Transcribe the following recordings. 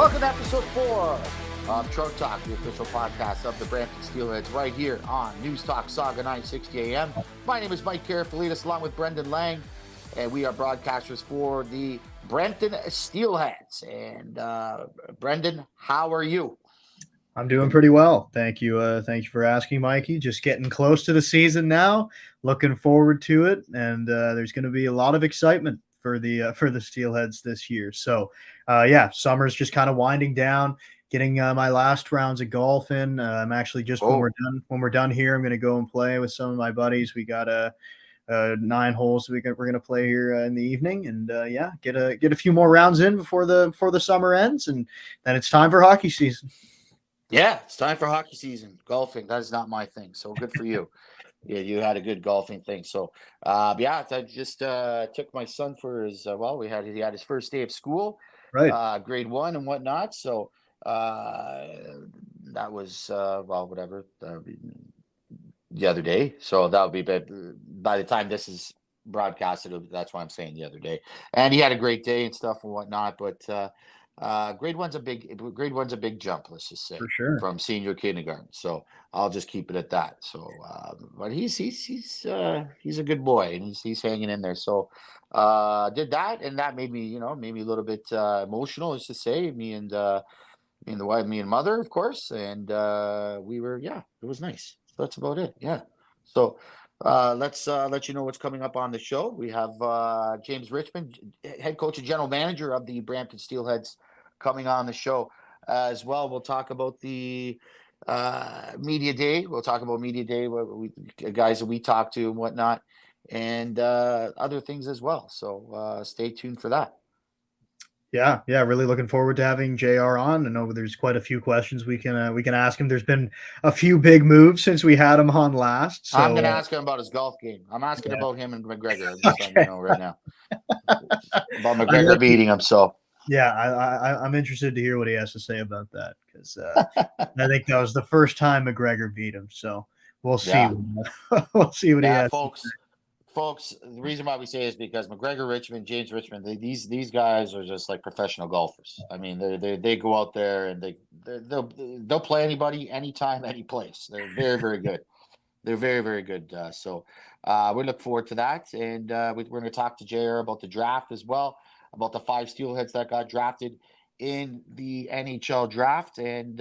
Welcome to episode 4 of Trout Talk, the official podcast of the Brampton Steelheads, right here on News Talk Saga 960 AM. My name is Mike Karafilidis, along with Brendan Lang, and we are broadcasters for the Brampton Steelheads. And Brendan, how are you? I'm doing pretty well. Thank you. Thank you for asking, Mikey. Just getting close to the season now. Looking forward to it, and there's going to be a lot of excitement for the Steelheads this year. So, summer's just kind of winding down. Getting my last rounds of golf in. I'm actually just when we're done here, I'm going to go and play with some of my buddies. We got 9 holes we're going to play here in the evening, and get a few more rounds in before the summer ends, and then it's time for hockey season. Yeah, it's time for hockey season. Golfing, that is not my thing. So good for you. Yeah, you had a good golfing thing. So, I just took my son for his, he had his first day of school, Right. grade 1 and whatnot. So, that was, the other day. So that'll be by the time this is broadcasted. That's why I'm saying the other day. And he had a great day and stuff and whatnot. But grade one's a big jump. Let's just say For sure. from senior kindergarten. So I'll just keep it at that. So, but he's a good boy and he's hanging in there. So did that, and that made me a little bit emotional. Let's just say me and the wife, me and mother, of course, and it was nice. So that's about it. Yeah. So let's let you know what's coming up on the show. We have James Richmond, head coach and general manager of the Brampton Steelheads, coming on the show as well. We'll talk about the media day. We'll talk about media day, guys that we talk to and whatnot, and other things as well. So stay tuned for that. Yeah, really looking forward to having JR on. I know there's quite a few questions we can ask him. There's been a few big moves since we had him on last. So I'm going to ask him about his golf game. I'm asking about him and McGregor. I'm just letting you know right now about McGregor beating him. So yeah, I'm interested to hear what he has to say about that, because I think that was the first time McGregor beat him. So we'll see. Yeah. We'll see what he has. Folks, the reason why we say is because McGregor, Richmond, James Richmond, these guys are just like professional golfers. I mean, they go out there and they'll play anybody, anytime, any place. They're very, very good. They're very, very good. So we look forward to that, and we're going to talk to JR about the draft as well, about the 5 Steelheads that got drafted in the NHL draft, and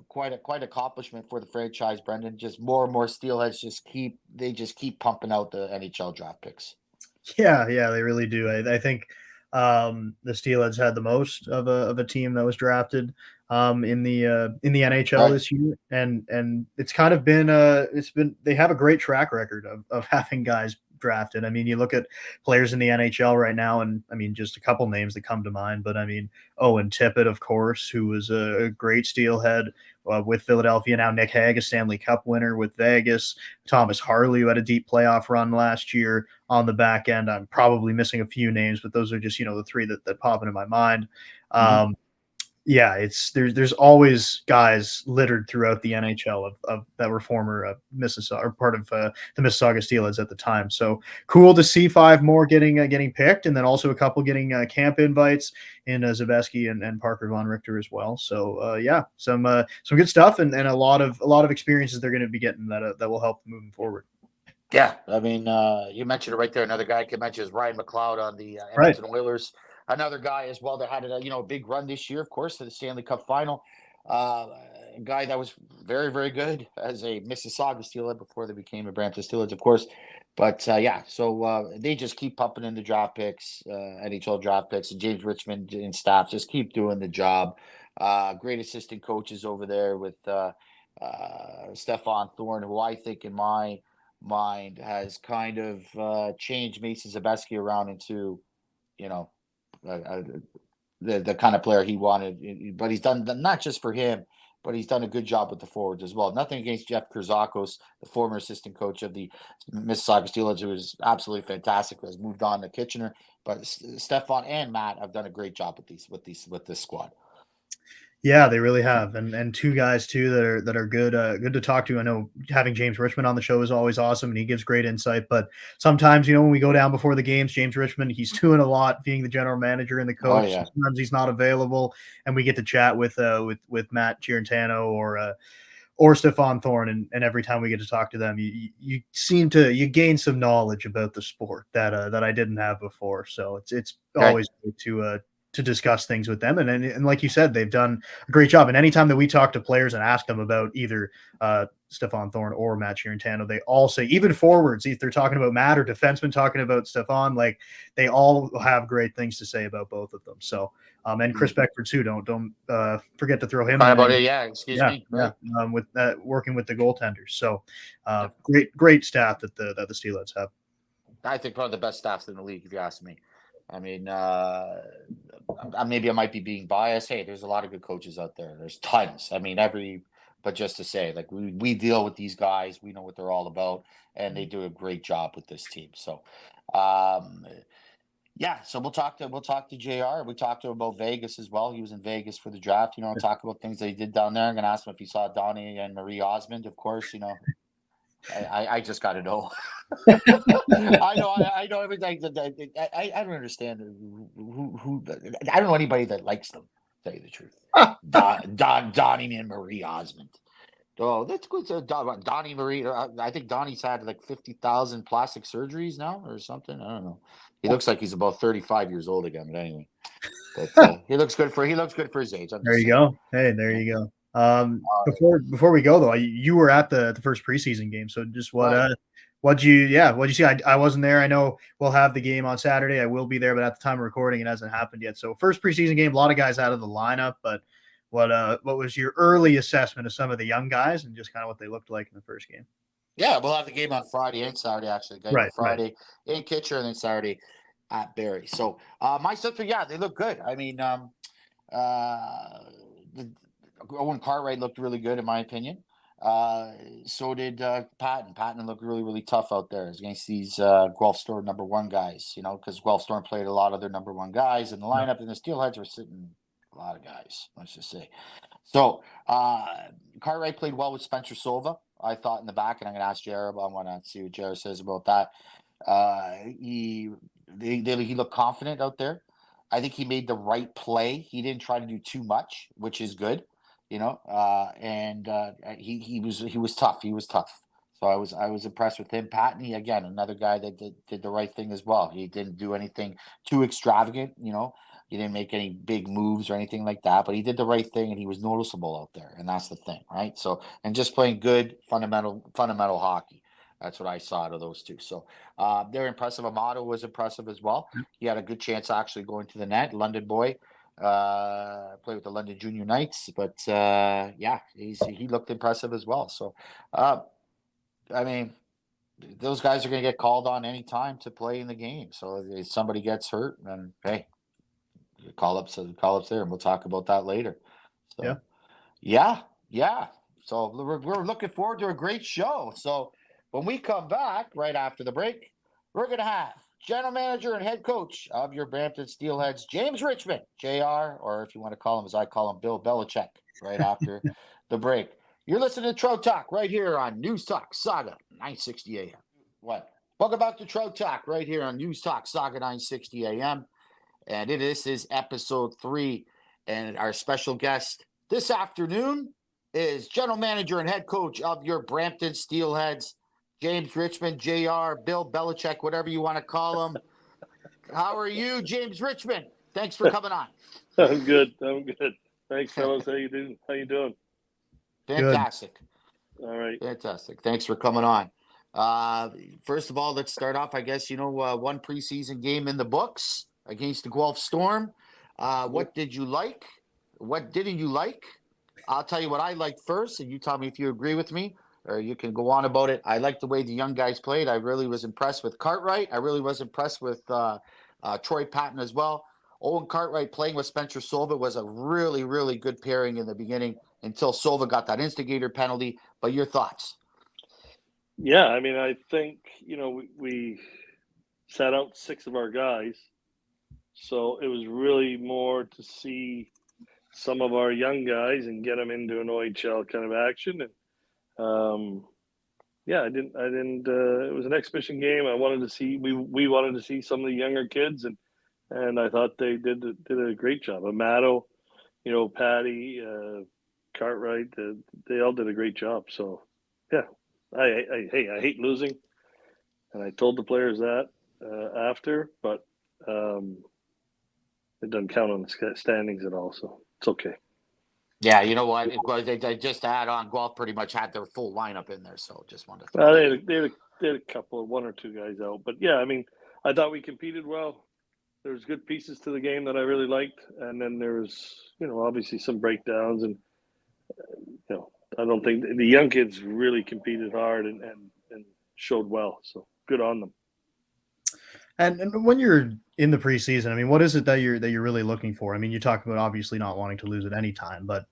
quite accomplishment for the franchise, Brendan. Just more and more Steelheads just keep pumping out the NHL draft picks. Yeah, they really do. I think the Steelheads had the most of a team that was drafted in the NHL this year, and it's kind of been they have a great track record of having guys drafted. I mean, you look at players in the NHL right now, and I mean, just a couple names that come to mind, but I mean, Owen Tippett, of course, who was a great Steelhead with Philadelphia. Now Nick Hague, a Stanley Cup winner with Vegas. Thomas Harley, who had a deep playoff run last year on the back end. I'm probably missing a few names, but those are just, the 3 that pop into my mind. Mm-hmm. There's always guys littered throughout the NHL of that were former Mississauga, or part of the Mississauga Steelheads at the time. So cool to see 5 more getting picked, and then also a couple getting camp invites in Zabeski and Parker Von Richter as well. So some good stuff, and a lot of experiences they're going to be getting that will help moving forward. Yeah, I mean, you mentioned it right there. Another guy I can mention is Ryan McLeod on the Edmonton Oilers. Another guy as well that had a big run this year, of course, to the Stanley Cup final. A guy that was very, very good as a Mississauga Steelhead before they became a Brampton Steelheads, of course. But so they just keep pumping in the draft picks, NHL draft picks, and James Richmond and staff just keep doing the job. Great assistant coaches over there with Stefan Thorne, who I think in my mind has kind of changed Mason Zabeski around into, the kind of player he wanted. But he's done not just for him, but he's done a good job with the forwards as well. Nothing against Jeff Kurzakos, the former assistant coach of the Mississauga Steelheads, who was absolutely fantastic, has moved on to Kitchener. But Stefan and Matt have done a great job with this squad. Yeah, they really have, and two guys too that are good to talk to. I know having James Richmond on the show is always awesome, and he gives great insight. But sometimes, when we go down before the games, James Richmond, he's doing a lot, being the general manager and the Oh coach. yeah. Sometimes he's not available, and we get to chat with Matt Giarantano or Stefan Thorne, and every time we get to talk to them, you seem to you gain some knowledge about the sport that I didn't have before. So it's Okay. always good to discuss things with them, and like you said, they've done a great job. And anytime that we talk to players and ask them about either Stefan Thorne or Matt Giarantano, they all say, even forwards, if they're talking about Matt or defensemen talking about Stefan, like they all have great things to say about both of them. So and Chris Beckford too. Don't forget to throw him Right in about there. it. Yeah. Excuse Yeah, me. yeah, Right. with working with the goaltenders. So, Yeah. great staff that the Steelers have. I think probably the best staffs in the league, if you ask me. I mean, maybe I might be being biased. Hey, there's a lot of good coaches out there. There's tons. I mean, but just to say, like we deal with these guys, we know what they're all about, and they do a great job with this team. So, um, yeah. So we'll talk to Jr. We talked to him about Vegas as well. He was in Vegas for the draft. Talk about things they did down there. I'm gonna ask him if he saw Donnie and Marie Osmond. Of course, I just got to know. I know everything. I don't understand who I don't know anybody that likes them. To tell you the truth, Donnie and Marie Osmond. Oh, that's good. So Donnie Marie. I think Donnie's had like 50,000 plastic surgeries now or something. I don't know. He looks like he's about 35 years old again. But anyway, he looks good for his age. I'm There just you saying. go. Hey, there Yeah. you go. Uh, Before we go though, you were at the first preseason game. So just right. what'd you see? I wasn't there. I know we'll have the game on Saturday. I will be there, but at the time of recording, it hasn't happened yet. So first preseason game, a lot of guys out of the lineup. But what was your early assessment of some of the young guys and just kind of what they looked like in the first game? Yeah, we'll have the game on Friday and Saturday. Actually, game on Right, right. Friday in Kitchener and then Saturday at Barrie. So my stuff, yeah, they look good. I mean, uh, the, Owen Cartwright looked really good in my opinion. So did Patton. Patton looked really, really tough out there against these Guelph Store number one guys. Because Guelph Storm played a lot of their number one guys in the Yeah, lineup, and the Steelheads were sitting a lot of guys. Let's just say. So Cartwright played well with Spencer Silva, I thought, in the back, and I'm going to ask Jared. I want to see what Jared says about that. He he looked confident out there. I think he made the right play. He didn't try to do too much, which is good, and he was tough. He was tough. So I was impressed with him. Patney, again, another guy that did the right thing as well. He didn't do anything too extravagant. He didn't make any big moves or anything like that, but he did the right thing and he was noticeable out there, and that's the thing, right? So, and just playing good fundamental hockey. That's what I saw out of those two. So they're impressive. Amato was impressive as well. He had a good chance actually going to the net. London boy, played with the London Junior Knights, but yeah, he looked impressive as well. So, uh, I mean, those guys are going to get called on any time to play in the game. So if somebody gets hurt, then hey, call ups there, and we'll talk about that later. yeah. So yeah, yeah. So we're looking forward to a great show. So when we come back right after the break, we're gonna have general manager and head coach of your Brampton Steelheads, James Richmond, JR, or if you want to call him as I call him, Bill Belichick, right after the break. You're listening to Trout Talk right here on News Talk Saga 960 AM. What? Welcome back to Trout Talk right here on News Talk Saga 960 AM. And this is episode 3. And our special guest this afternoon is general manager and head coach of your Brampton Steelheads, James Richmond, JR, Bill Belichick, whatever you want to call him. How are you, James Richmond? Thanks for coming on. I'm good. Thanks, fellas. How you doing? Good. Fantastic. All right. Fantastic. Thanks for coming on. First of all, let's start off. I guess, one preseason game in the books against the Guelph Storm. What did you like? What didn't you like? I'll tell you what I liked first, and you tell me if you agree with me, or you can go on about it. I liked the way the young guys played. I really was impressed with Cartwright. I really was impressed with Troy Patton as well. Owen Cartwright playing with Spencer Silva was a really, really good pairing in the beginning until Silva got that instigator penalty. But your thoughts? Yeah, I mean, I think we sat out 6 of our guys, so it was really more to see some of our young guys and get them into an OHL kind of action. And yeah, I didn't. It was an exhibition game. I wanted to see. We wanted to see some of the younger kids, and I thought they did a great job. Amato, Patty, Cartwright, they all did a great job. So yeah, I hate losing, and I told the players that after, but it doesn't count on the standings at all. So it's okay. Yeah, you know what? They just to add on, golf pretty much had their full lineup in there, so just wanted to throw they had a couple, one or two guys out, but yeah, I mean, I thought we competed well. There's good pieces to the game that I really liked, and then there's obviously some breakdowns, and I don't think the young kids really competed hard and showed well. So good on them. And when you're in the preseason, I mean, what is it that you're really looking for? I mean, you talk about obviously not wanting to lose at any time, but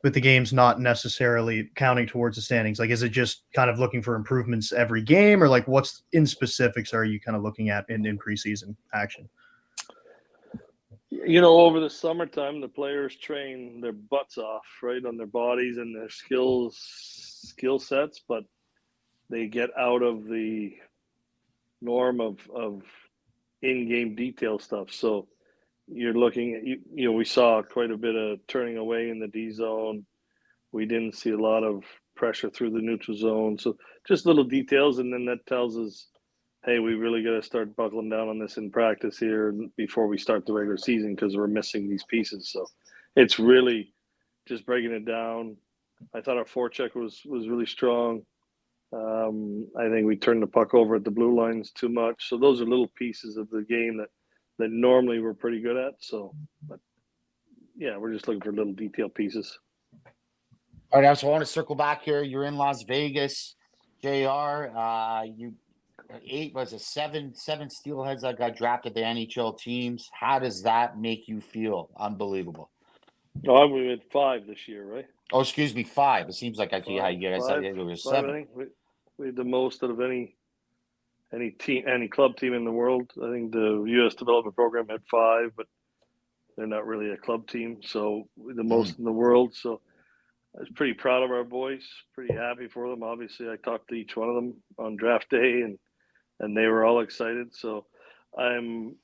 with the games not necessarily counting towards the standings, like, is it just kind of looking for improvements every game, or like what's in specifics are you kind of looking at in preseason action? Over the summertime, the players train their butts off, right, on their bodies and their skill sets, but they get out of the norm of in-game detail stuff. So you're looking at, we saw quite a bit of turning away in the D zone. We didn't see a lot of pressure through the neutral zone. So just little details, and then that tells us, hey, we really got to start buckling down on this in practice here before we start the regular season, because we're missing these pieces. So it's really just breaking it down. I thought our forecheck was really strong. I think we turned the puck over at the blue lines too much. So those are little pieces of the game that normally we're pretty good at. So, but yeah, we're just looking for little detail pieces. All right, so I want to circle back here. You're in Las Vegas, JR. Seven Steelheads that got drafted the NHL teams. How does that make you feel? Unbelievable. No, we had 5 this year, right? Oh, excuse me, 5. It seems like I see how you guys said it was 7. I think we had the most out of any club team in the world. I think the U.S. development program had 5, but they're not really a club team, so the most in the world. So I was pretty proud of our boys, pretty happy for them. Obviously, I talked to each one of them on draft day, and they were all excited. So I'm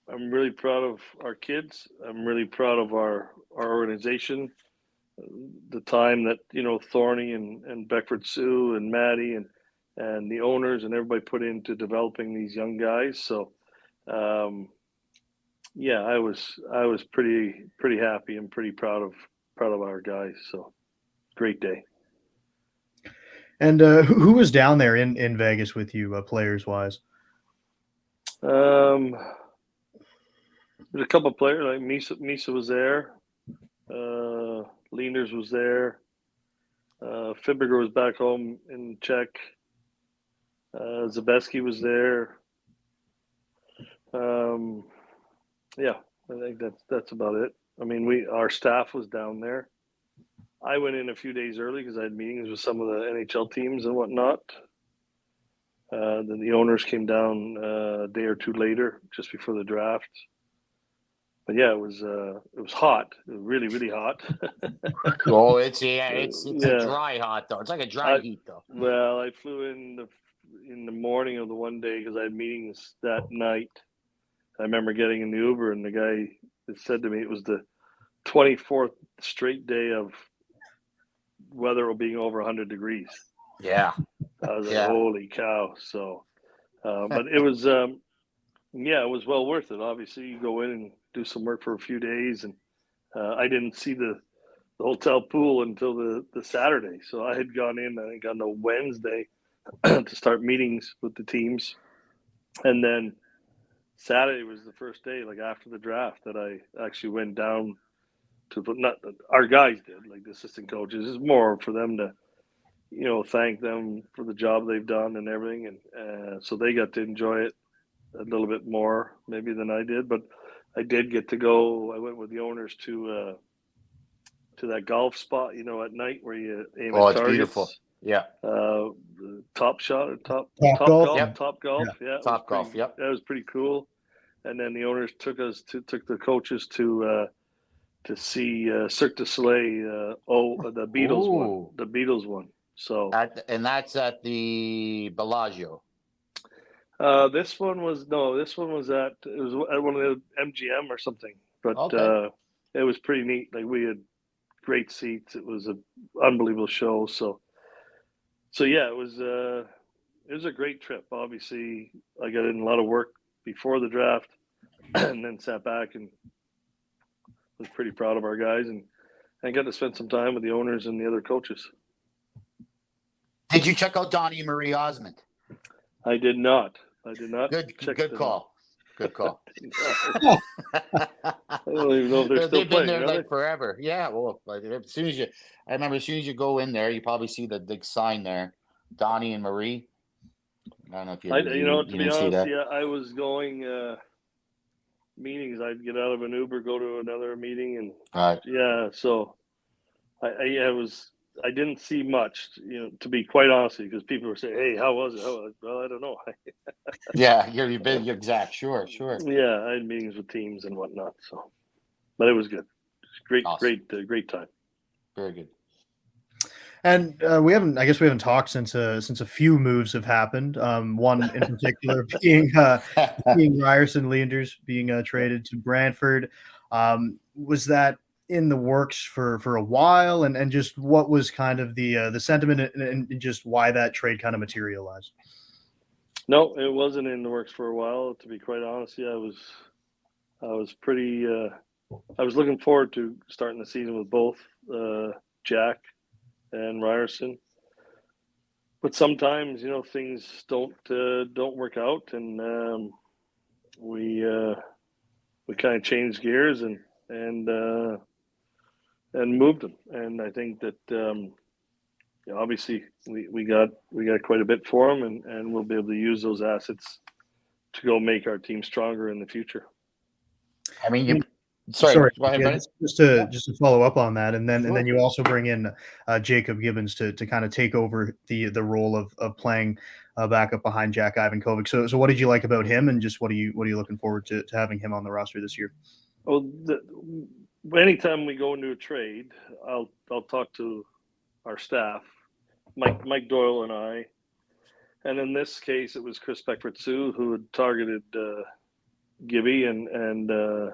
really proud of our kids. I'm really proud of our organization. The time that Thorny and Beckford Sue and Maddie and the owners and everybody put into developing these young guys. So yeah, I was pretty happy and pretty proud of our guys. So great day. And who was down there in Vegas with you, players wise? There's a couple of players, like Misa was there. Leaners was there. Fibberger was back home in Czech. Zabeski was there. Yeah, I think that's about it. I mean, our staff was down there. I went in a few days early because I had meetings with some of the NHL teams and whatnot. Then the owners came down a day or two later, just before the draft. But yeah, it was hot. It was really, really hot. Oh, it's a dry hot though. It's like a dry heat though. Well, I flew in the morning of the one day because I had meetings that night. I remember getting in the Uber, and the guy said to me it was the 24th straight day of weather being over 100 degrees. Yeah. I was like, holy cow. So, but it was, it was well worth it. Obviously, you go in and do some work for a few days, and I didn't see the hotel pool until the Saturday. So I had gone in, I think, on the Wednesday to start meetings with the teams. And then Saturday was the first day, like after the draft, that I actually went down to, not our guys did, like the assistant coaches. It's more for them to, thank them for the job they've done and everything. And so they got to enjoy it a little bit more maybe than I did. But I did get to go. I went with the owners to that golf spot, at night where you aim at targets. It's beautiful. Yeah. Top shot or top golf. Yep. Top golf. Yeah. Top golf. Yep. That was pretty cool. And then the owners took the coaches to to see Cirque du Soleil. The Beatles won. Ooh. The Beatles won. So And that's at the Bellagio. this one was at one of the MGM or something, but Okay. it was pretty neat. Like, we had great seats. It was an unbelievable show. So yeah, it was a great trip. Obviously, I got in a lot of work before the draft, and then sat back and was pretty proud of our guys, and got to spend some time with the owners and the other coaches. Did you check out Donnie and Marie Osmond? I did not. Good call. Good call. I don't even know if they're still They've playing. been there Are like forever. Yeah. Well, as soon as you go in there, you probably see the big sign there, Donnie and Marie. I don't know if you to be didn't see honest, that. yeah, I was going meetings. I'd get out of an Uber, go to another meeting, and Right. yeah. So I didn't see much, to be quite honest, because people were saying, "Hey, how was it?" Well, I don't know. Yeah, you're exact. Sure. Yeah, I had meetings with teams and whatnot. So, but it was good. Great, Awesome. great time. Very good. And we haven't talked since a few moves have happened. One in particular being Ryerson Leanders being traded to Brantford. Was that in the works for a while, and just what was kind of the sentiment, and just why that trade kind of materialized? No, it wasn't in the works for a while. To be quite honest, yeah, I was pretty. I was looking forward to starting the season with both Jack and Ryerson, but sometimes things don't work out, and we kind of changed gears and moved them. And I think that obviously we got quite a bit for them, and we'll be able to use those assets to go make our team stronger in the future. I mean, Sorry, go ahead, yeah, Brennan. just to follow up on that, and then Sure. you also bring in Jacob Gibbons to kind of take over the role of playing backup behind Jack Ivankovic. So what did you like about him, and just what are you looking forward to having him on the roster this year? Well, anytime we go into a trade, I'll talk to our staff, Mike Doyle and I, and in this case it was Chris Beckford-Sue who had targeted Gibby and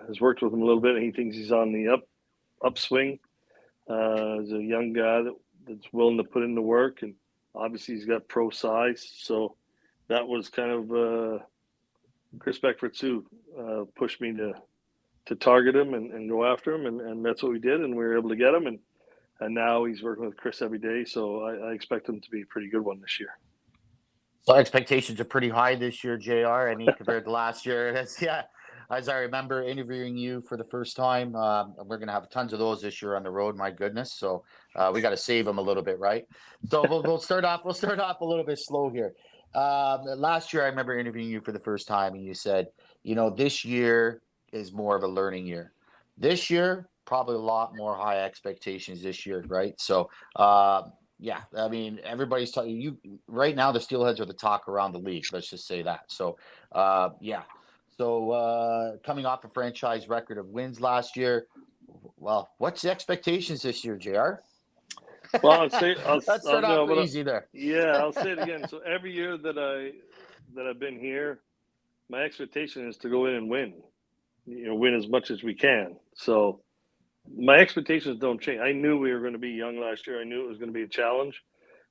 has worked with him a little bit, and he thinks he's on the upswing. He's a young guy that's willing to put in the work, and obviously he's got pro size. So that was kind of Chris Beckford-Sue pushed me to target him and go after him, and that's what we did, and we were able to get him, and now he's working with Chris every day. So I expect him to be a pretty good one this year. So expectations are pretty high this year, JR. I mean, compared to last year. As I remember interviewing you for the first time, we're going to have tons of those this year on the road. My goodness. So we got to save them a little bit, right? So we'll start off a little bit slow here. Last year, I remember interviewing you for the first time, and you said, this year is more of a learning year. This year, probably a lot more high expectations this year, right? So, yeah, I mean, everybody's talking. You right now, the Steelheads are the talk around the league. Let's just say that. So, yeah. So, coming off a franchise record of wins last year, well, what's the expectations this year, JR? Well, Let's start off easy there. Yeah, I'll say it again. So every year that I've been here, my expectation is to go in and win. Win as much as we can. So my expectations don't change. I knew we were going to be young last year. I knew it was going to be a challenge,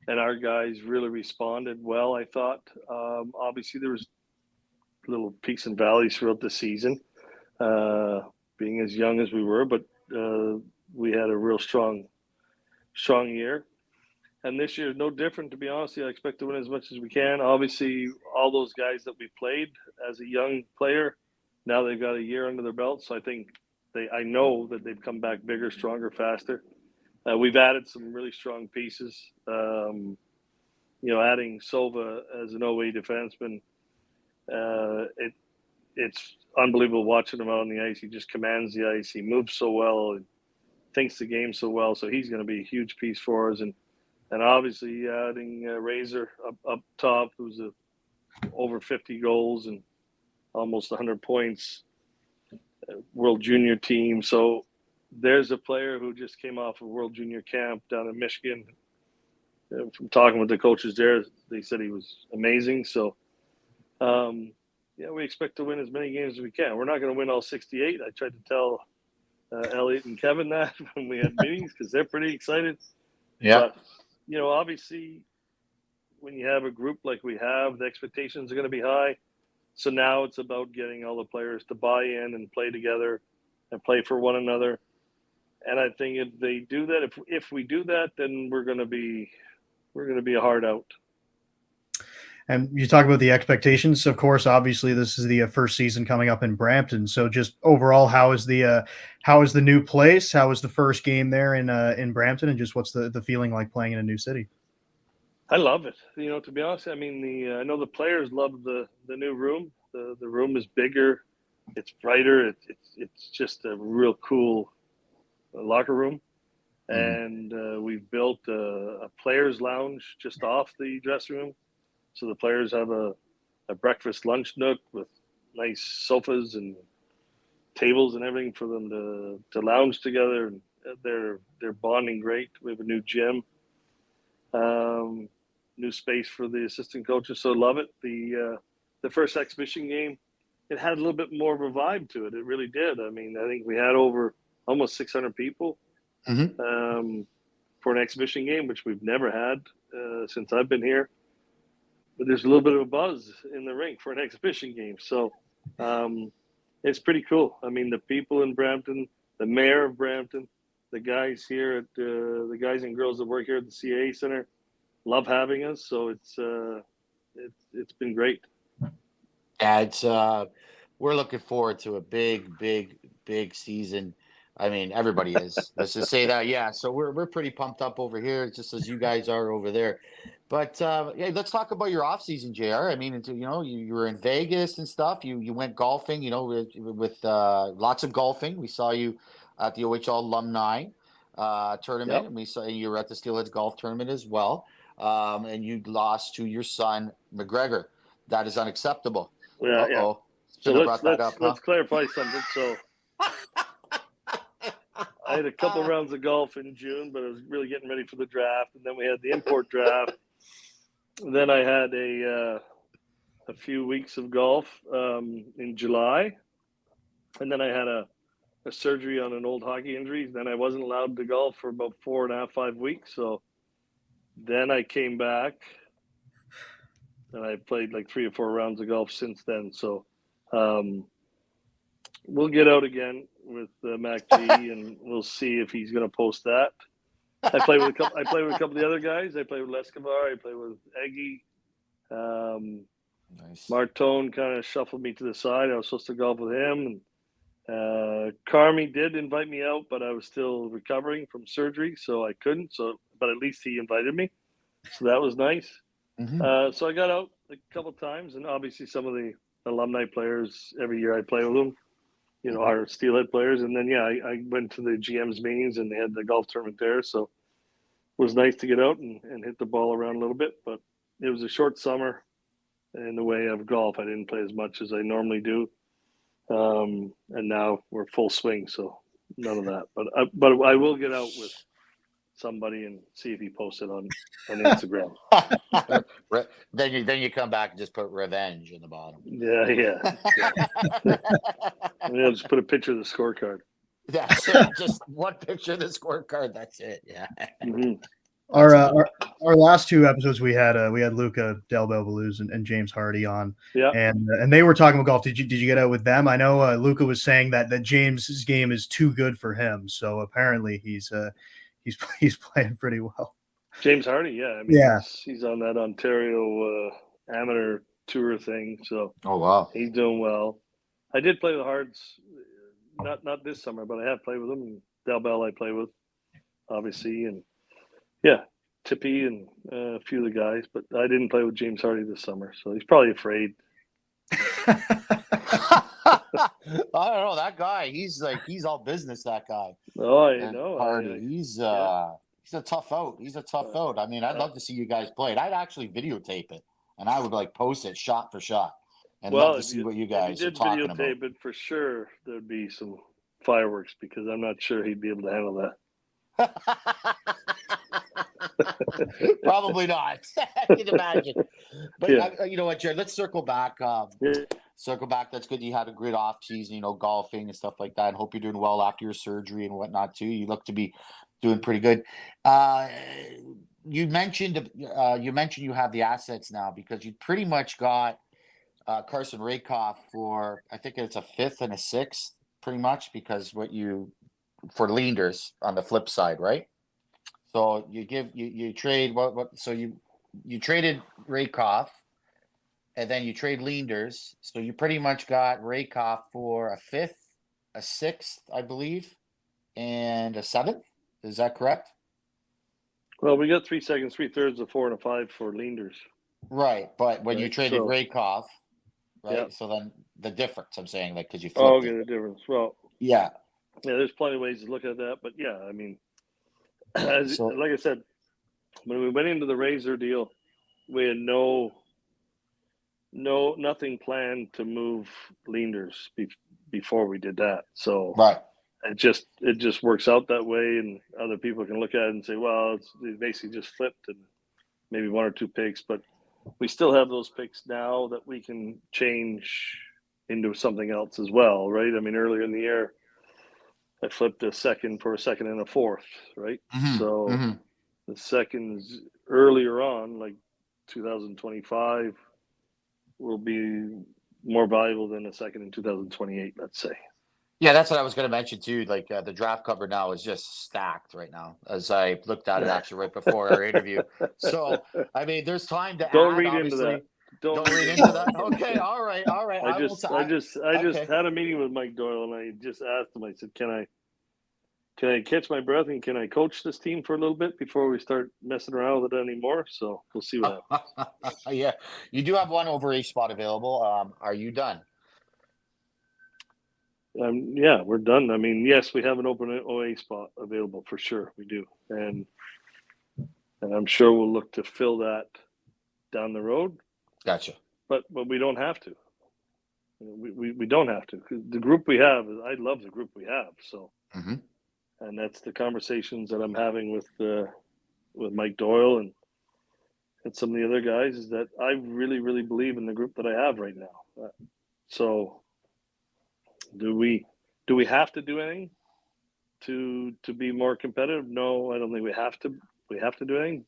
and our guys really responded well, I thought. Obviously, there was little peaks and valleys throughout the season, being as young as we were, but we had a real strong year. And this year is no different, to be honest. I expect to win as much as we can. Obviously, all those guys that we played as a young player, now they've got a year under their belt. So I know that they've come back bigger, stronger, faster. We've added some really strong pieces. Adding Silva as an OA defenseman, it's unbelievable watching him out on the ice. He just commands the ice. He moves so well, and thinks the game so well. So he's going to be a huge piece for us. And obviously adding Razor up top, who's over 50 goals and almost 100 points, World Junior team. So there's a player who just came off a World Junior Camp down in Michigan. From talking with the coaches there, they said he was amazing. So, we expect to win as many games as we can. We're not going to win all 68. I tried to tell Elliot and Kevin that when we had meetings because they're pretty excited. Yeah. But, obviously, when you have a group like we have, the expectations are going to be high. So now it's about getting all the players to buy in and play together and play for one another. And I think if they do that, if we do that, then we're going to be a hard out. And you talk about the expectations. Of course, obviously, this is the first season coming up in Brampton. So, just overall, how is the new place? How was the first game there in Brampton? And just what's the feeling like playing in a new city? I love it. To be honest, I mean, I know the players love the new room. The room is bigger, it's brighter. It's just a real cool locker room, and we've built a players' lounge just off the dressing room, so the players have a breakfast lunch nook with nice sofas and tables and everything for them to lounge together. And they're bonding great. We have a new gym. New space for the assistant coaches, so love it. The first exhibition game, it had a little bit more of a vibe to it. It really did. I mean, I think we had over almost 600 people for an exhibition game, which we've never had since I've been here. But there's a little bit of a buzz in the rink for an exhibition game, so it's pretty cool. I mean, the people in Brampton, the mayor of Brampton, the guys here at the guys and girls that work here at the CAA Center love having us, so it's been great. Yeah, it's we're looking forward to a big season. I mean, everybody is. Let's just say that. Yeah, so we're pretty pumped up over here, just as you guys are over there. But let's talk about your off season, JR. I mean, you were in Vegas and stuff. You went golfing, with lots of golfing. We saw you at the OHL alumni tournament, and we saw you were at the Steelheads golf tournament as well. And you lost to your son McGregor. That is unacceptable. Yeah. So let's clarify something. So I had a couple rounds of golf in June, but I was really getting ready for the draft, and then we had the import draft. And then I had a few weeks of golf in July, and then I had a surgery on an old hockey injury. Then I wasn't allowed to golf for about 4.5, 5 weeks. So then I came back, and I played like 3 or 4 rounds of golf since then. So we'll get out again with Mac G, and we'll see if he's going to post that. I played with a couple of the other guys. I played with Lescavar. I played with Eggy. Nice. Martone kind of shuffled me to the side. I was supposed to golf with him. And Carmi did invite me out, but I was still recovering from surgery, so I couldn't. But at least he invited me, so that was nice. So I got out a couple of times, and obviously some of the alumni players, every year I play with them, our Steelhead players. And then, I went to the GM's meetings, and they had the golf tournament there. So it was nice to get out and hit the ball around a little bit. But it was a short summer in the way of golf. I didn't play as much as I normally do. And now we're full swing, so none of that. But I will get out with somebody and see if he posts it on Instagram. Then you come back and just put revenge in the bottom. Yeah. I'll just put a picture of the scorecard. That's it. Just one picture of the scorecard. That's it. Yeah. Our last 2 episodes we had Luca Del Belvaluz and James Hardy on, and they were talking about golf. Did you get out with them? I know Luca was saying that James's game is too good for him, so apparently he's playing pretty well. James Hardy, yeah, I mean, he's on that Ontario amateur tour thing, so wow, he's doing well. I did play with Hards, not this summer, but I have played with him. And Del Bell I play with, obviously, and Tippy and a few of the guys, but I didn't play with James Hardy this summer, so he's probably afraid. I don't know, that guy. He's all business. That guy. Oh, I know. Hardy. He's a tough out. He's a tough out. I mean, I'd love to see you guys play it. I'd actually videotape it, and I would post it shot for shot, and love to see what you guys are talking about. Videotape it for sure. There'd be some fireworks because I'm not sure he'd be able to handle that. Probably not. I can imagine. But Yeah. you know what, Jared? Let's circle back. Yeah. Circle back. That's good. You had a great off season, you know, golfing and stuff like that. And hope you're doing well after your surgery and whatnot too. You look to be doing pretty good. You mentioned you have the assets now because you pretty much got Carson Rakoff for, I think it's a fifth and a sixth, pretty much, because for leaders on the flip side, right? So you trade so you traded Rakoff and then you trade Leanders. So you pretty much got Rakoff for a fifth, a sixth, I believe, and a seventh. Is that correct? Well, we got 3 seconds, 3/3, a 4, and a 5 for Leanders. Right, but when you traded Rakoff, right? Yeah. So then the difference, I'm saying, like, because you flipped okay, the difference. Well, yeah, there's plenty of ways to look at that, but yeah, I mean, yeah. like I said, when we went into the Razor deal, we had nothing planned to move Leanders before we did that. So right. it just works out that way, and other people can look at it and say, well, it basically just flipped and maybe 1 or 2 picks, but we still have those picks now that we can change into something else as well, right? I mean, earlier in the year, I flipped a second for a second and a fourth, right? Mm-hmm. So the seconds earlier on, like 2025, will be more valuable than a second in 2028, let's say. Yeah, that's what I was going to mention too. Like the draft cover now is just stacked right now, as I looked at it actually right before our interview. So I mean, there's time to Don't add. read Obviously, into that. Don't read into that. Okay, all right. I just okay. had a meeting with Mike Doyle, and I just asked him. I said, "Can I catch my breath and can I coach this team for a little bit before we start messing around with it anymore?" So we'll see what happens. Yeah, you do have one over each spot available. Are you done? Yeah, we're done. I mean, yes, we have an open OA spot available for sure. We do, and I'm sure we'll look to fill that down the road. Gotcha. But we don't have to. We don't have to. The group we have, I love the group we have. So, and that's the conversations that I'm having with Mike Doyle and some of the other guys, is that I really, really believe in the group that I have right now. So, do we have to do anything to be more competitive? No, I don't think we have to. We have to do anything.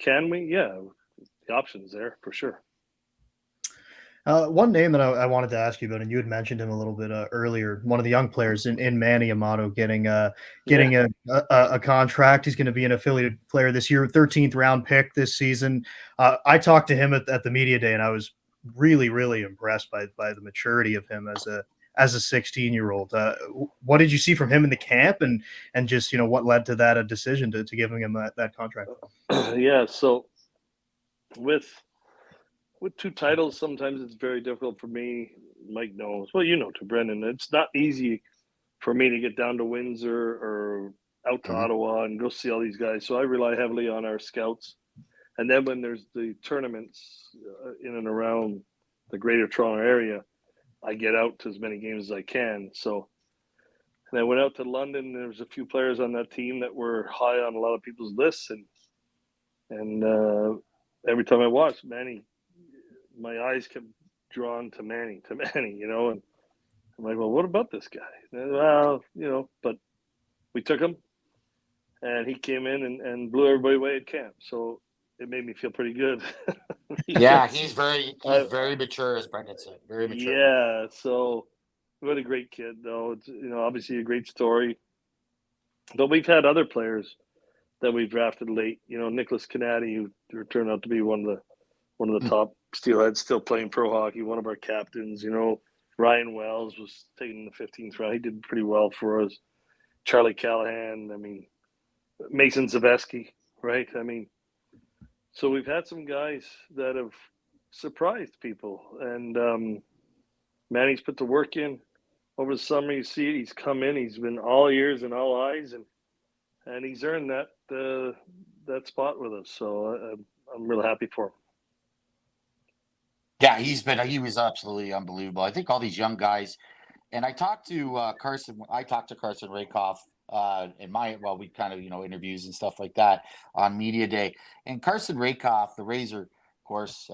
Can we? Yeah, the option's there for sure. One name that I wanted to ask you about, and you had mentioned him a little bit earlier, one of the young players in Manny Amato getting a contract. He's going to be an affiliated player this year, 13th round pick this season. I talked to him at the media day, and I was really, really impressed by the maturity of him as a 16-year-old. What did you see from him in the camp, and just what led to that decision to giving him that contract? Yeah, so with 2 titles, sometimes it's very difficult for me. Mike knows. Well, too, Brendan. It's not easy for me to get down to Windsor or out to Ottawa and go see all these guys. So I rely heavily on our scouts. And then when there's the tournaments in and around the Greater Toronto area, I get out to as many games as I can. So, and I went out to London. There was a few players on that team that were high on a lot of people's lists, and every time I watched Manny, my eyes kept drawn to Manny, and I'm like, well, what about this guy? And, well, but we took him, and he came in and blew everybody away at camp. So it made me feel pretty good. Yeah, he's very mature, as Brendan said. Very mature. Yeah, so what a great kid, though. It's obviously a great story. But we've had other players that we've drafted late. Nicholas Canati, who turned out to be one of the top steelheads still playing pro hockey, one of our captains. Ryan Wells was taken in the 15th round. He did pretty well for us. Charlie Callahan, Mason Zaveski, right? So we've had some guys that have surprised people, and Manny's put the work in over the summer. You see it, he's come in, he's been all ears and all eyes, and he's earned that spot with us. So I'm real happy for him. Yeah, he was absolutely unbelievable. I think all these young guys, And I talked to Carson. I talked to Carson Rakoff we kind of, interviews and stuff like that on media day. And Carson Rakoff, the Razor, of course,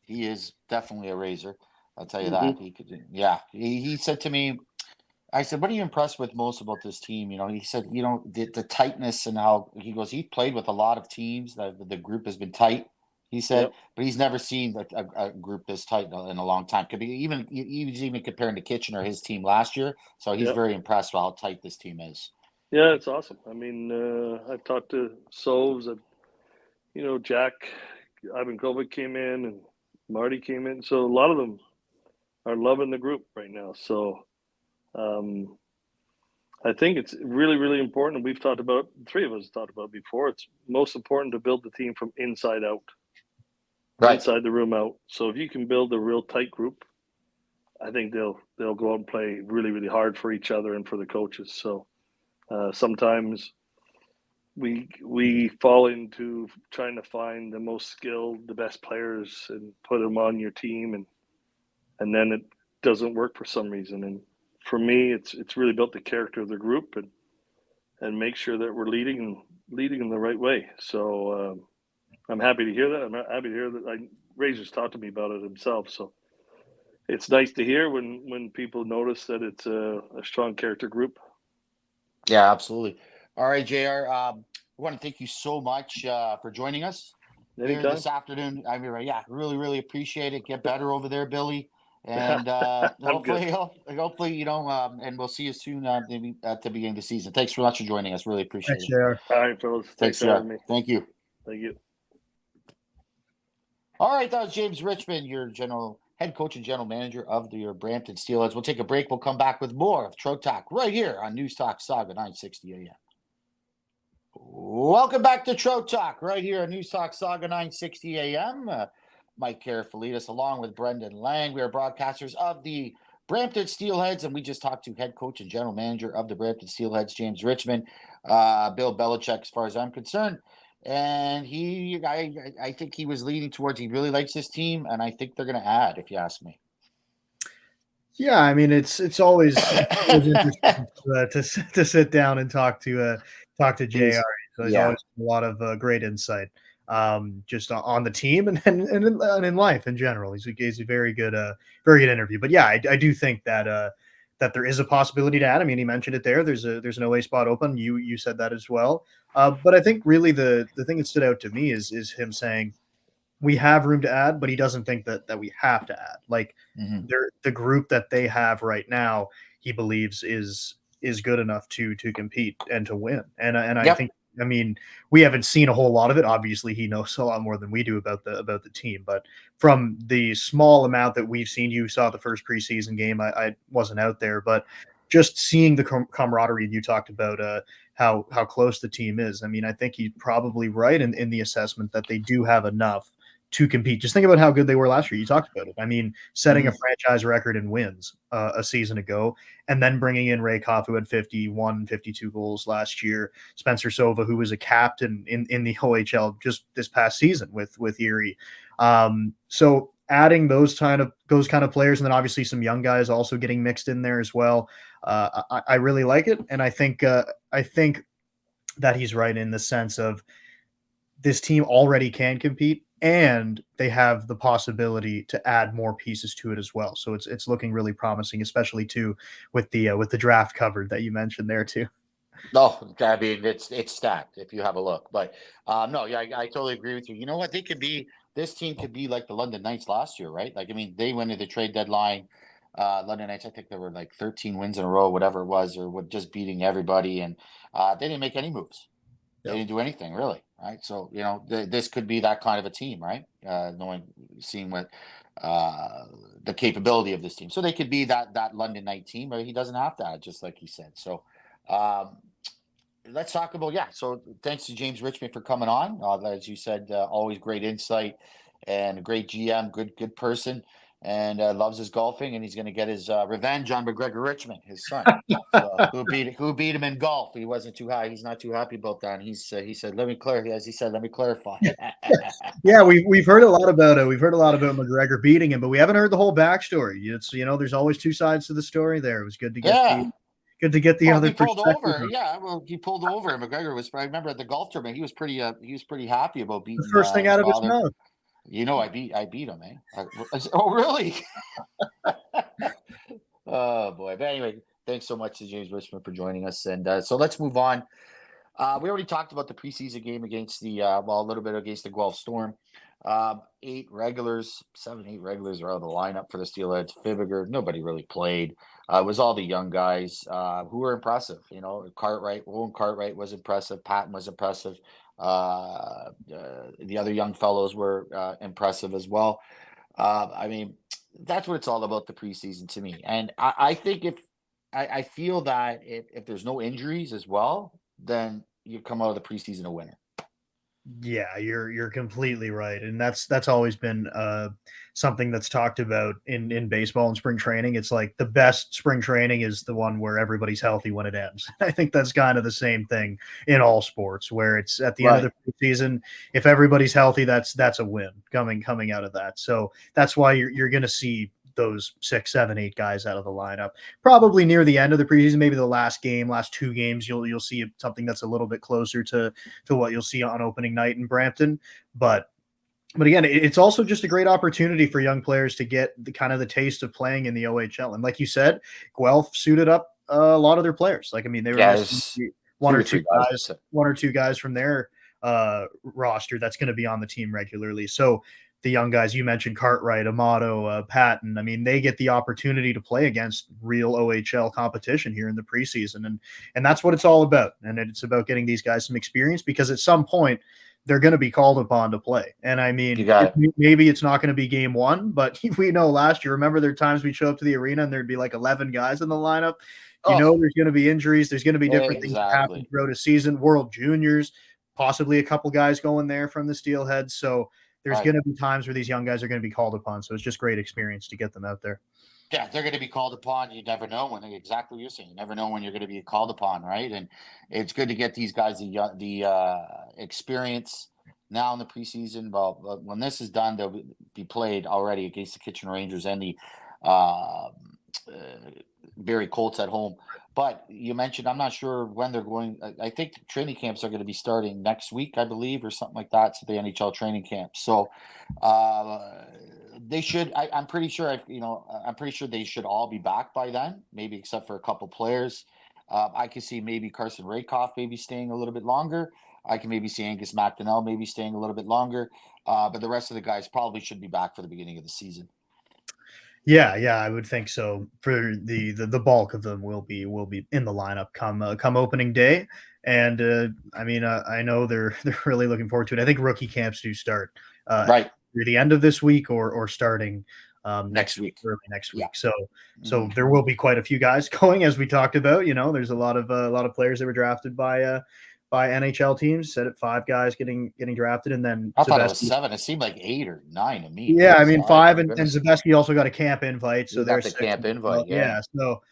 he is definitely a Razor. I'll tell you that. He could, yeah. He said to me, I said, "What are you impressed with most about this team?" He said, the tightness and how he goes. He's played with a lot of teams. The group has been tight. He said, Yep. but he's never seen a group this tight in a long time. Could be he was even comparing to Kitchener, his team last year. So he's Yep. very impressed with how tight this team is. Yeah, it's awesome. I mean, I've talked to Soves, and Jack Ivankovic came in, and Marty came in. So a lot of them are loving the group right now. So I think it's really, really important. We've talked about, three of us talked about it before. It's most important to build the team from inside out, Right. inside the room out. So if you can build a real tight group, I think they'll go out and play really, really hard for each other and for the coaches. So sometimes we fall into trying to find the most skilled, the best players, and put them on your team, and then it doesn't work for some reason. And for me, it's really built the character of the group and make sure that we're leading in the right way. So I'm happy to hear that. I'm happy to hear that. Razor's talked to me about it himself. So it's nice to hear when people notice that it's a strong character group. Yeah, absolutely. All right, JR. I want to thank you so much for joining us here Anytime. this afternoon. I mean, yeah, really, really appreciate it. Get better over there, Billy. And hopefully, and we'll see you soon at the beginning of the season. Thanks so much for joining us. Really appreciate Thanks, it. JR. All right, fellas. Thanks for having me. Thank you. Thank you. All right, that was James Richmond, your head coach and general manager of your Brampton Steelheads. We'll take a break. We'll come back with more of Trout Talk right here on News Talk Saga 960 AM. Welcome back to Trout Talk right here on News Talk Saga 960 AM. Mike Karafilidis along with Brendan Lang. We are broadcasters of the Brampton Steelheads, and we just talked to head coach and general manager of the Brampton Steelheads, James Richmond, Bill Belichick, as far as I'm concerned. And I think he was leaning towards he really likes this team, and I think they're going to add, if you ask me. Yeah, I mean it's always interesting to sit down and talk to JR. So he's always a lot of great insight, just on the team and in life in general. He's a very good interview. But yeah, I do think that that there is a possibility to add. I mean, he mentioned it there. There's an OA spot open. You said that as well. But I think really the thing that stood out to me is him saying we have room to add, but he doesn't think that we have to add. Like the group that they have right now, he believes is good enough to compete and to win. And I think, I mean, we haven't seen a whole lot of it. Obviously, he knows a lot more than we do about the team. But from the small amount that we've seen, you saw the first preseason game. I wasn't out there, but just seeing the camaraderie you talked about, how close the team is. I mean, I think he's probably right in the assessment that they do have enough to compete. Just think about how good they were last year. You talked about it. I mean, setting a franchise record in wins a season ago, and then bringing in Rakoff, who had 51, 52 goals last year. Spencer Sova, who was a captain in the OHL just this past season with Erie. So adding those kind of players, and then obviously some young guys also getting mixed in there as well. I really like it, and I think that he's right in the sense of this team already can compete, and they have the possibility to add more pieces to it as well. So it's looking really promising, especially too with the draft covered that you mentioned there too. No, I mean it's stacked if you have a look. But no, yeah, I totally agree with you. You know what? This team could be like the London Knights last year, right? Like, I mean, they went to the trade deadline. London Knights, I think there were like 13 wins in a row, whatever it was, or with just beating everybody, and they didn't make any moves. They didn't do anything really, right? So this could be that kind of a team, right? Seeing what the capability of this team, so they could be that London Knight team, but he doesn't have to add, just like he said. So let's talk about So thanks to James Richmond for coming on. As you said, always great insight and a great GM, good person. and loves his golfing, and he's going to get his revenge on McGregor Richmond, his son, who beat him in golf. He wasn't too high. He's not too happy about that. And he said, let me clarify. Yeah, we've heard a lot about it. We've heard a lot about McGregor beating him, but we haven't heard the whole backstory. It's there's always two sides to the story. There, it was good to get the other he pulled perspective. over. Yeah, well, he pulled over. McGregor was. I remember at the golf tournament, he was pretty happy about beating The first thing out of his mouth. I beat him, eh? Oh, really? Oh boy. But anyway, thanks so much to James Richmond for joining us. And so let's move on. We already talked about the preseason game against a little bit against the Guelph Storm. 7, 8 regulars are out of the lineup for the Steelheads. Fibiger, nobody really played. It was all the young guys who were impressive. Owen Cartwright was impressive. Patton was impressive. The other young fellows were impressive as well. I mean, that's what it's all about, the preseason to me. And I think I feel that if there's no injuries as well, then you come out of the preseason a winner. Yeah, you're completely right, and that's always been something that's talked about in baseball and spring training. It's like the best spring training is the one where everybody's healthy when it ends. I think that's kind of the same thing in all sports, where it's at the end of the season. If everybody's healthy, that's a win coming out of that. So that's why you're going to see those 6, 7, 8 guys out of the lineup. Probably near the end of the preseason, maybe the last 2 games, you'll see something that's a little bit closer to what you'll see on opening night in Brampton. But again, it's also just a great opportunity for young players to get the kind of the taste of playing in the OHL. And like you said, Guelph suited up a lot of their players. Like, I mean, they were one or two guys from their roster that's going to be on the team regularly. So the young guys you mentioned, Cartwright, Amato, Patton, I mean, they get the opportunity to play against real OHL competition here in the preseason. And that's what it's all about. And it's about getting these guys some experience, because at some point they're going to be called upon to play. And I mean, maybe it's not going to be game one, but we know last year, remember there are times we'd show up to the arena and there'd be like 11 guys in the lineup. There's going to be injuries. There's going to be different things that happen throughout a season. World Juniors, possibly a couple guys going there from the Steelheads. So there's going to be times where these young guys are going to be called upon. So it's just great experience to get them out there. Yeah, they're going to be called upon. You never know when. Exactly what you're saying. You never know when you're going to be called upon, right? And it's good to get these guys the experience now in the preseason. Well, when this is done, they'll be played already against the Kitchen Rangers and the Barrie Colts at home. But you mentioned, I'm not sure when they're going. I think training camps are going to be starting next week, I believe, or something like that. So the NHL training camp. So they should. I'm pretty sure. I'm pretty sure they should all be back by then. Maybe except for a couple players. I can see maybe Carson Rakoff maybe staying a little bit longer. I can maybe see Angus McDonnell maybe staying a little bit longer. But the rest of the guys probably should be back for the beginning of the season. Yeah, I would think so. For the bulk of them will be in the lineup come opening day, and I mean, I know they're really looking forward to it. I think rookie camps do start through the end of this week or starting next week, early next week. Yeah. So there will be quite a few guys going, as we talked about. There's a lot of players that were drafted by NHL teams, set at 5 guys getting drafted, and then I thought it was 7. It seemed like 8 or 9 to me. Yeah, I mean 5, and Zabeski also got a camp invite, so there's the camp invite. Yeah, so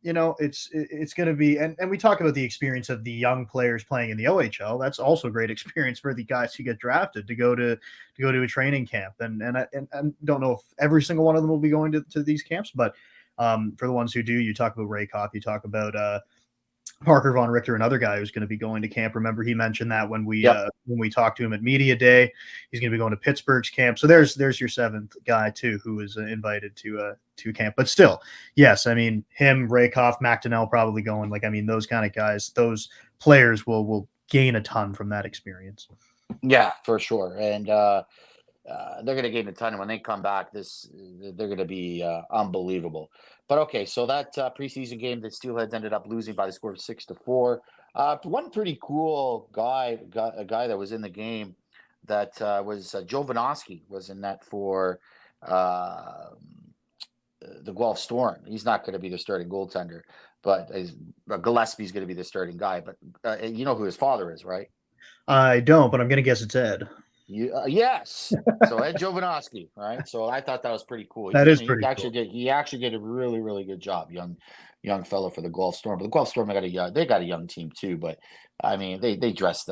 it's going to be, and we talk about the experience of the young players playing in the OHL. That's also great experience for the guys who get drafted to go to a training camp, and I don't know if every single one of them will be going to these camps, but for the ones who do, you talk about Rakoff, you talk about Parker Von Richter, another guy who's going to be going to camp. Remember, he mentioned that when we talked to him at Media Day, he's going to be going to Pittsburgh's camp. So there's your 7th guy too, who is invited to camp. But still, yes, I mean, him, Rakoff, McDonnell probably going. Like, I mean, those kind of guys, those players will gain a ton from that experience. Yeah, for sure, and they're going to gain a ton. And when they come back, they're going to be unbelievable. But okay, so that preseason game, the Steelheads ended up losing by the score of 6-4. One pretty cool guy, a guy that was in the game, that was Joe Vanosky, was in that for the Guelph Storm. He's not going to be the starting goaltender, but Gillespie's going to be the starting guy. But you know who his father is, right? I don't, but I'm going to guess it's Ed. Yes. So Ed Jovanovski, right? So I thought that was pretty cool. That is He pretty actually cool. did. He actually did a really, really good job. Young fellow for the Gulf Storm. But the Gulf Storm they got a young team too. But I mean, they dressed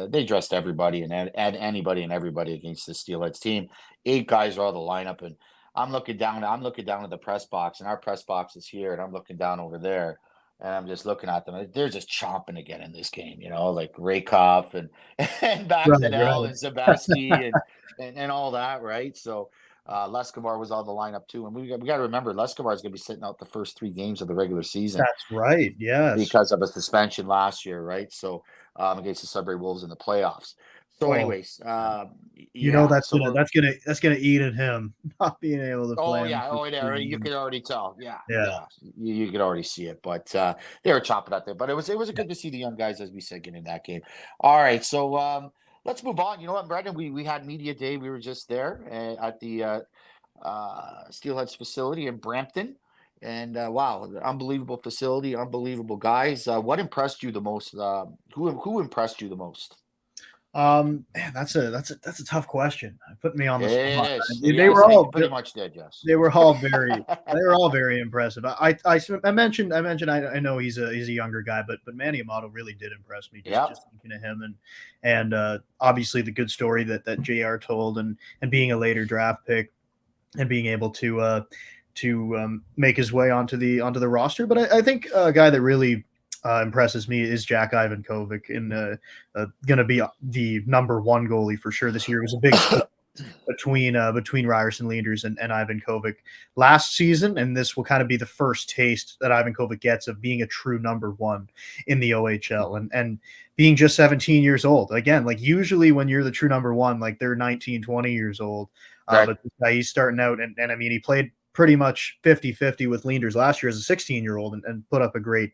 everybody and anybody and everybody against the Steelheads team. 8 guys are all the lineup, and I'm looking down at the press box, and our press box is here, and I'm looking down over there. And I'm just looking at them. They're just chomping again in this game, like Rakoff and Right, Bactonell right. and Sebastian and all that, right? So Leskovar was on the lineup too, and we got to remember Leskovar is going to be sitting out the first 3 games of the regular season That's right. Yes. because of a suspension last year, right? So against the Sudbury Wolves in the playoffs. So, Oh, anyways, you know yeah. So we're that's gonna eat at him not being able to Oh play yeah, him. oh yeah, right, you could already tell. Yeah, Yeah. yeah, you could already see it. But they were chopping out there. But it was good to see the young guys, as we said, getting in that game. All right, so let's move on. You know what, Brendan? We had media day. We were just there at the Steelheads facility in Brampton, and wow, unbelievable facility, unbelievable guys. What impressed you the most? Who impressed you the most? Man, that's a tough question. Put me on the It spot. is. They Yes, were I think you all pretty much did. Yes. they were all very impressive. I mentioned I know he's a younger guy, but Manny Amato really did impress me. Just Yep. just thinking of him and obviously the good story that JR told and being a later draft pick and being able to make his way onto the roster. But I think a guy that really impresses me is Jack Ivankovic, and going to be the number 1 goalie for sure this year. It was a big switch between Ryerson Leanders and Ivan Kovic last season, and this will kind of be the first taste that Ivan Kovic gets of being a true number 1 in the OHL, and being just 17 years old. Again, like usually when you're the true number 1, like they're 19, 20 years old. Right. But this guy, he's starting out, and I mean, he played pretty much 50-50 with Leanders last year as a 16-year-old and put up a great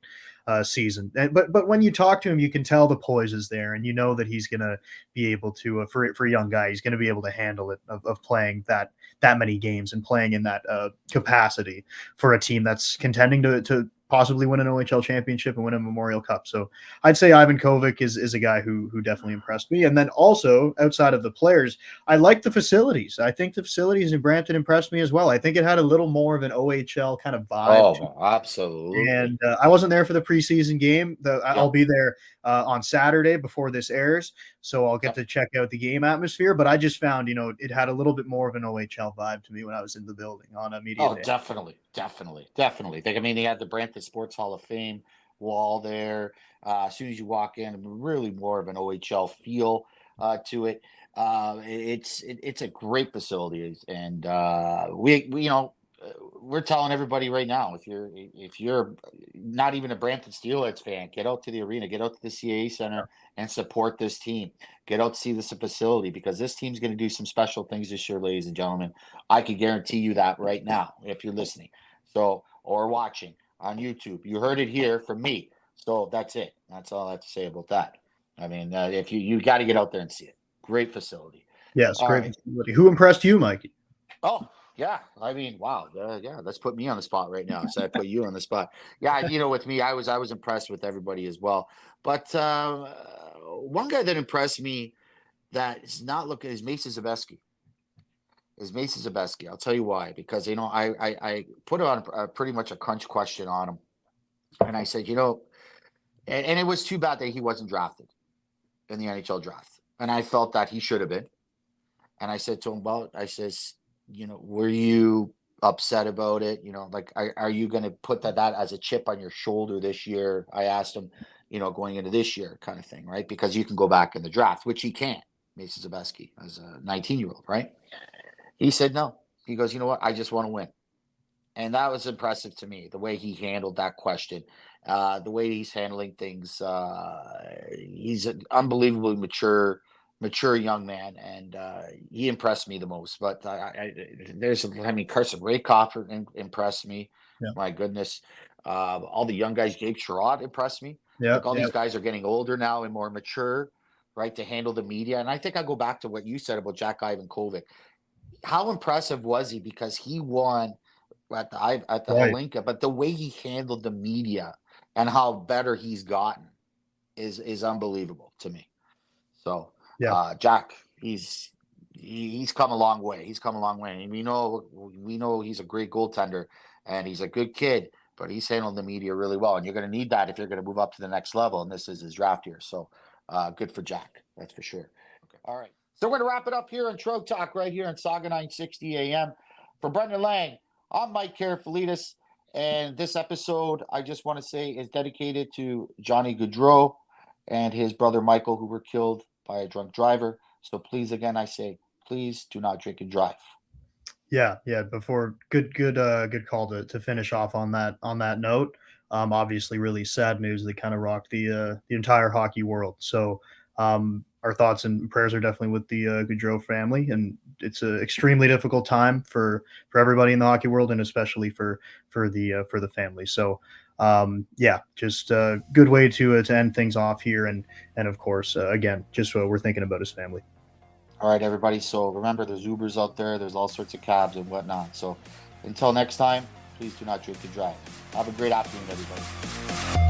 season. But when you talk to him, you can tell the poise is there, and you know that he's going to be able to, for a young guy, he's going to be able to handle it of playing that many games and playing in that capacity for a team that's contending to possibly win an OHL championship and win a Memorial Cup. So I'd say Ivan Kovic is a guy who definitely impressed me. And then also outside of the players, I like the facilities. I think the facilities in Brampton impressed me as well. I think it had a little more of an OHL kind of vibe to Oh, absolutely. and I wasn't there for the preseason game. I'll Yep. be there on Saturday before this airs, so I'll get Yep. to check out the game atmosphere. But I just found, it had a little bit more of an OHL vibe to me when I was in the building on a media Oh, day. definitely, definitely, definitely. They had the Brampton Sports Hall of Fame wall there. As soon as you walk in, really more of an OHL feel to it. It's a great facility, and we're telling everybody right now, if you're not even a Brampton Steelheads fan, get out to the arena, get out to the CAA Center, and support this team. Get out to see this facility, because this team's going to do some special things this year, ladies and gentlemen. I can guarantee you that right now, if you're listening, or watching on YouTube. You heard it here from me. So that's it. That's all I have to say about that. I mean, if you got to get out there and see it. Great facility. Yes, All great right. facility. Who impressed you, Mikey? Oh, yeah. I mean, wow. Yeah, let's put me on the spot right now. So I put you on the spot. Yeah, with me, I was impressed with everybody as well. But one guy that impressed me that is not looking is Mason Zabeski. I'll tell you why. Because I put on pretty much a crunch question on him, and I said, and it was too bad that he wasn't drafted in the NHL draft, and I felt that he should have been. And I said to him, I says, were you upset about it? Like, are you going to put that as a chip on your shoulder this year? I asked him, going into this year kind of thing, right? Because you can go back in the draft, which he can't, Mason Zabeski, as a 19-year-old, right? He said no. He goes, you know what? I just want to win. And that was impressive to me, the way he handled that question, the way he's handling things. He's an unbelievably mature young man, and he impressed me the most. But Carson Rakoff impressed me. Yeah. My goodness. All the young guys, Gabe Sherrod impressed me. Yeah, Like, all these guys are getting older now and more mature, right, to handle the media. And I think I go back to what you said about Jack Ivankovic. How impressive was he? Because he won at the right. Holinka, but the way he handled the media and how better he's gotten is unbelievable to me. So Yeah. Jack, he's he's come a long way. He's come a long way, and we know he's a great goaltender, and he's a good kid. But he's handled the media really well, and you're going to need that if you're going to move up to the next level. And this is his draft year, so good for Jack. That's for sure. Okay. All right, so we're going to wrap it up here on Trout Talk right here on Saga 960 AM. For Brendan Lang, I'm Mike Karafilidis, and this episode, I just want to say, is dedicated to Johnny Gaudreau and his brother Michael, who were killed by a drunk driver. So please, again, I say, please do not drink and drive. Yeah. Before good call to finish off on that note. Obviously, really sad news that kind of rocked the entire hockey world. So our thoughts and prayers are definitely with the Gaudreau family, and it's an extremely difficult time for everybody in the hockey world, and especially for the family. So just a good way to end things off here, and of course, again, just we're thinking about his family. All right, everybody. So remember, there's Ubers out there. There's all sorts of cabs and whatnot. So until next time, please do not drink and drive. Have a great afternoon, everybody.